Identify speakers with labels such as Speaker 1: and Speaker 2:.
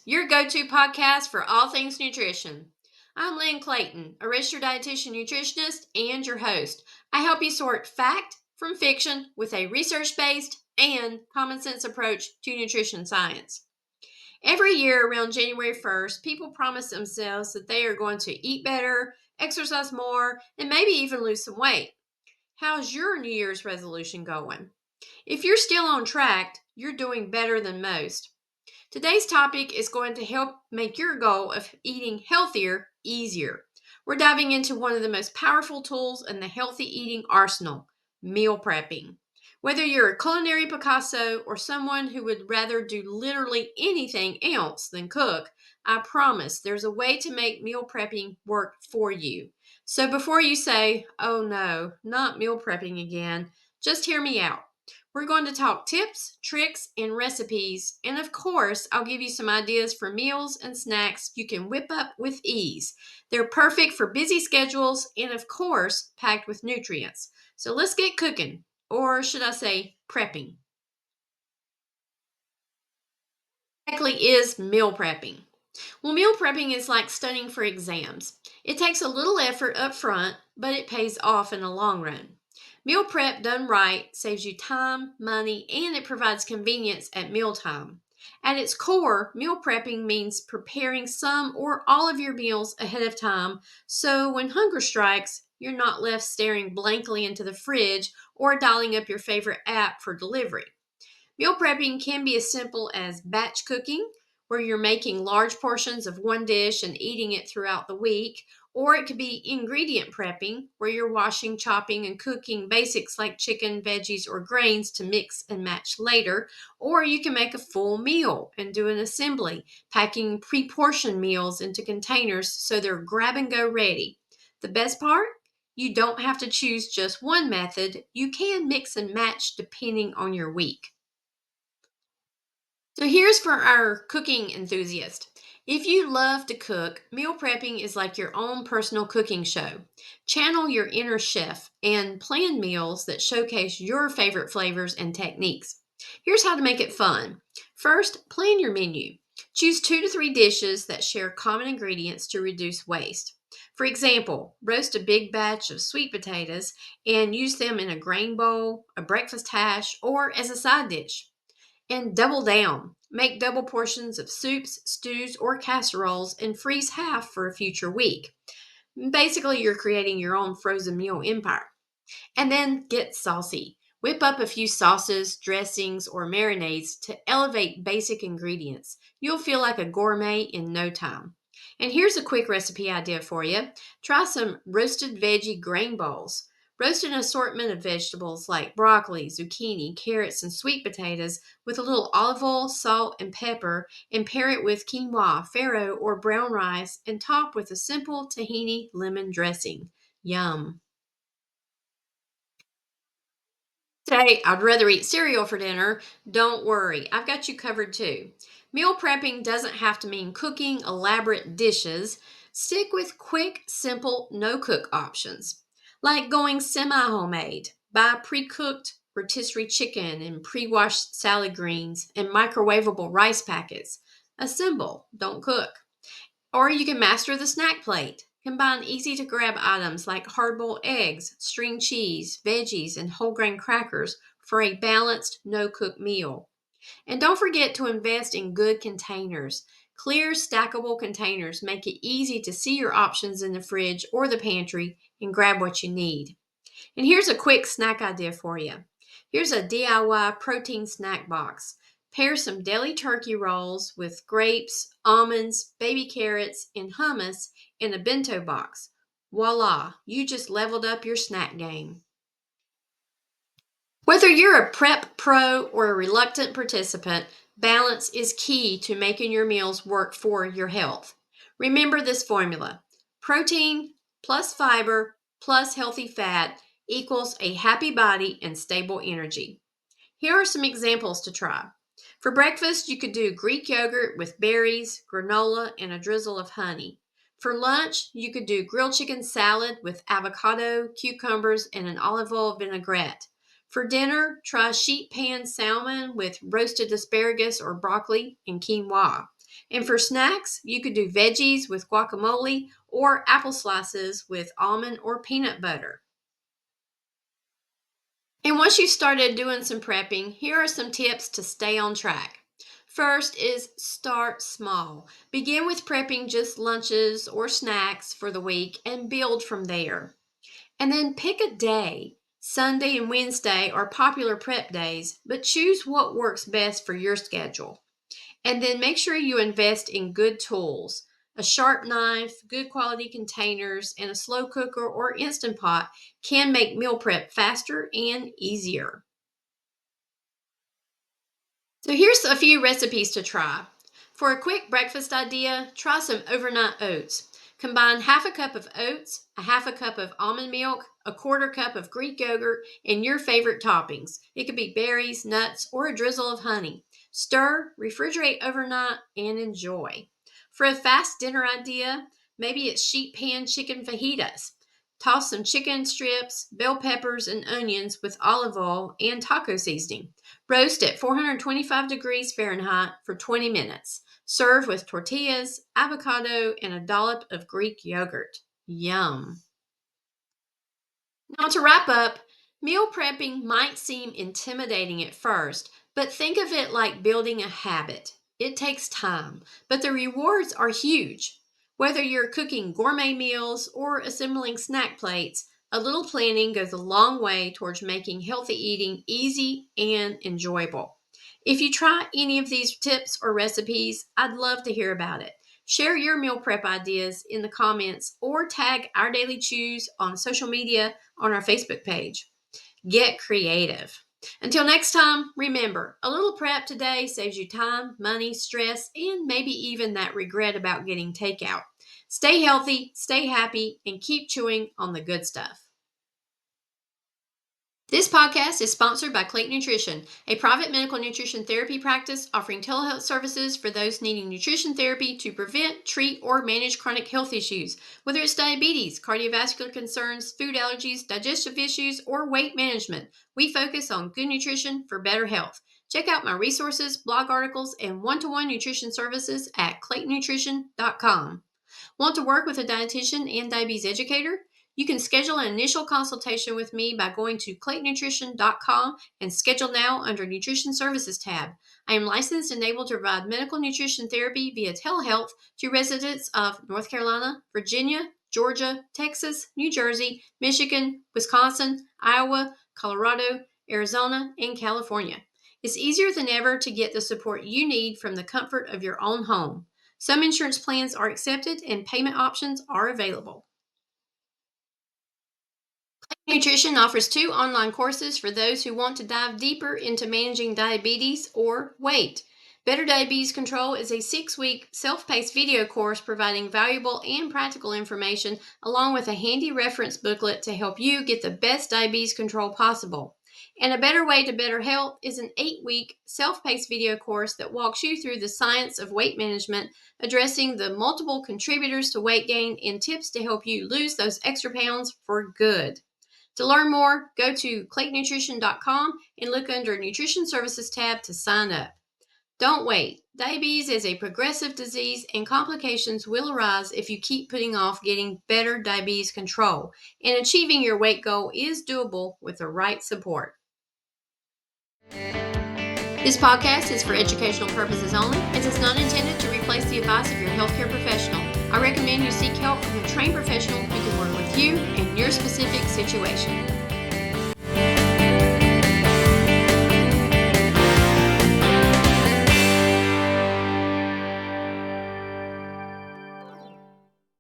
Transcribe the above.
Speaker 1: your go-to podcast for all things nutrition. I'm Lynn Clayton, a registered dietitian nutritionist and your host. I help you sort fact from fiction with a research-based and common sense approach to nutrition science. Every year around January 1st, people promise themselves that they are going to eat better, exercise more, and maybe even lose some weight. How's your New Year's resolution going? If you're still on track, you're doing better than most. Today's topic is going to help make your goal of eating healthier easier. We're diving into one of the most powerful tools in the healthy eating arsenal, meal prepping. Whether you're a culinary Picasso or someone who would rather do literally anything else than cook, I promise there's a way to make meal prepping work for you. So before you say, oh no, not meal prepping again, just hear me out. We're going to talk tips, tricks, and recipes, and of course, I'll give you some ideas for meals and snacks you can whip up with ease. They're perfect for busy schedules and, of course, packed with nutrients. So let's get cooking, or should I say, prepping. Exactly is meal prepping? Well, meal prepping is like studying for exams. It takes a little effort up front, but it pays off in the long run. Meal prep done right saves you time, money, and it provides convenience at mealtime. At its core, meal prepping means preparing some or all of your meals ahead of time so when hunger strikes, you're not left staring blankly into the fridge or dialing up your favorite app for delivery. Meal prepping can be as simple as batch cooking, where you're making large portions of one dish and eating it throughout the week, or it could be ingredient prepping, where you're washing, chopping, and cooking basics like chicken, veggies, or grains to mix and match later, or you can make a full meal and do an assembly, packing pre-portioned meals into containers so they're grab and go ready. The best part? You don't have to choose just one method. You can mix and match depending on your week. So here's for our cooking enthusiast. If you love to cook, meal prepping is like your own personal cooking show. Channel your inner chef and plan meals that showcase your favorite flavors and techniques. Here's how to make it fun. First, plan your menu. Choose 2 to 3 dishes that share common ingredients to reduce waste. For example, roast a big batch of sweet potatoes and use them in a grain bowl, a breakfast hash, or as a side dish. And double down. Make double portions of soups, stews, or casseroles and freeze half for a future week. Basically, you're creating your own frozen meal empire. And then get saucy. Whip up a few sauces, dressings, or marinades to elevate basic ingredients. You'll feel like a gourmet in no time. And here's a quick recipe idea for you. Try some roasted veggie grain bowls. Roast an assortment of vegetables like broccoli, zucchini, carrots, and sweet potatoes with a little olive oil, salt, and pepper, and pair it with quinoa, farro, or brown rice, and top with a simple tahini lemon dressing. Yum. Say, I'd rather eat cereal for dinner. Don't worry, I've got you covered too. Meal prepping doesn't have to mean cooking elaborate dishes. Stick with quick, simple, no cook options. Like going semi homemade. Buy pre cooked rotisserie chicken and pre washed salad greens and microwavable rice packets. Assemble, don't cook. Or you can master the snack plate. Combine easy to grab items like hard boiled eggs, string cheese, veggies, and whole grain crackers for a balanced, no cook meal. And don't forget to invest in good containers. Clear, stackable containers make it easy to see your options in the fridge or the pantry and grab what you need. And here's a quick snack idea for you. Here's a DIY protein snack box. Pair some deli turkey rolls with grapes, almonds, baby carrots, and hummus in a bento box. Voila, you just leveled up your snack game. Whether you're a prep pro or a reluctant participant, balance is key to making your meals work for your health. Remember this formula: protein plus fiber plus healthy fat equals a happy body and stable energy. Here are some examples to try. For breakfast, you could do Greek yogurt with berries, granola, and a drizzle of honey. For lunch, you could do grilled chicken salad with avocado, cucumbers, and an olive oil vinaigrette. For dinner, try sheet pan salmon with roasted asparagus or broccoli and quinoa. And for snacks, you could do veggies with guacamole or apple slices with almond or peanut butter. And once you've started doing some prepping, here are some tips to stay on track. First is start small. Begin with prepping just lunches or snacks for the week and build from there. And then pick a day. Sunday and Wednesday are popular prep days, but choose what works best for your schedule. And then make sure you invest in good tools. A sharp knife, good quality containers, and a slow cooker or Instant Pot can make meal prep faster and easier. So here's a few recipes to try. For a quick breakfast idea, try some overnight oats. Combine half a cup of oats, a half a cup of almond milk, a quarter cup of Greek yogurt, and your favorite toppings. It could be berries, nuts, or a drizzle of honey. Stir, refrigerate overnight, and enjoy. For a fast dinner idea, maybe it's sheet pan chicken fajitas. Toss some chicken strips, bell peppers, and onions with olive oil and taco seasoning. Roast at 425 degrees Fahrenheit for 20 minutes. Serve with tortillas, avocado, and a dollop of Greek yogurt. Yum. Now, to wrap up, meal prepping might seem intimidating at first, but think of it like building a habit. It takes time, but the rewards are huge. Whether you're cooking gourmet meals or assembling snack plates, a little planning goes a long way towards making healthy eating easy and enjoyable. If you try any of these tips or recipes, I'd love to hear about it. Share your meal prep ideas in the comments or tag Our Daily Chews on social media on our Facebook page. Get creative. Until next time, remember, a little prep today saves you time, money, stress, and maybe even that regret about getting takeout. Stay healthy, stay happy, and keep chewing on the good stuff. This podcast is sponsored by Clayton Nutrition, a private medical nutrition therapy practice offering telehealth services for those needing nutrition therapy to prevent, treat, or manage chronic health issues, whether it's diabetes, cardiovascular concerns, food allergies, digestive issues, or weight management. We focus on good nutrition for better health. Check out my resources, blog articles, and one-to-one nutrition services at claytonnutrition.com. Want to work with a dietitian and diabetes educator? You can schedule an initial consultation with me by going to claytonnutrition.com and schedule now under Nutrition Services tab. I am licensed and able to provide medical nutrition therapy via telehealth to residents of North Carolina, Virginia, Georgia, Texas, New Jersey, Michigan, Wisconsin, Iowa, Colorado, Arizona, and California. It's easier than ever to get the support you need from the comfort of your own home. Some insurance plans are accepted and payment options are available. Nutrition offers 2 online courses for those who want to dive deeper into managing diabetes or weight. Better Diabetes Control is a 6-week self-paced video course providing valuable and practical information along with a handy reference booklet to help you get the best diabetes control possible. And A Better Way to Better Health is an 8-week self-paced video course that walks you through the science of weight management, addressing the multiple contributors to weight gain and tips to help you lose those extra pounds for good. To learn more, go to claytonnutrition.com and look under Nutrition Services tab to sign up. Don't wait. Diabetes is a progressive disease and complications will arise if you keep putting off getting better diabetes control. And achieving your weight goal is doable with the right support. This podcast is for educational purposes only and is not intended to replace the advice of your healthcare professional. I recommend you seek help from a trained professional who can work with you and your specific situation.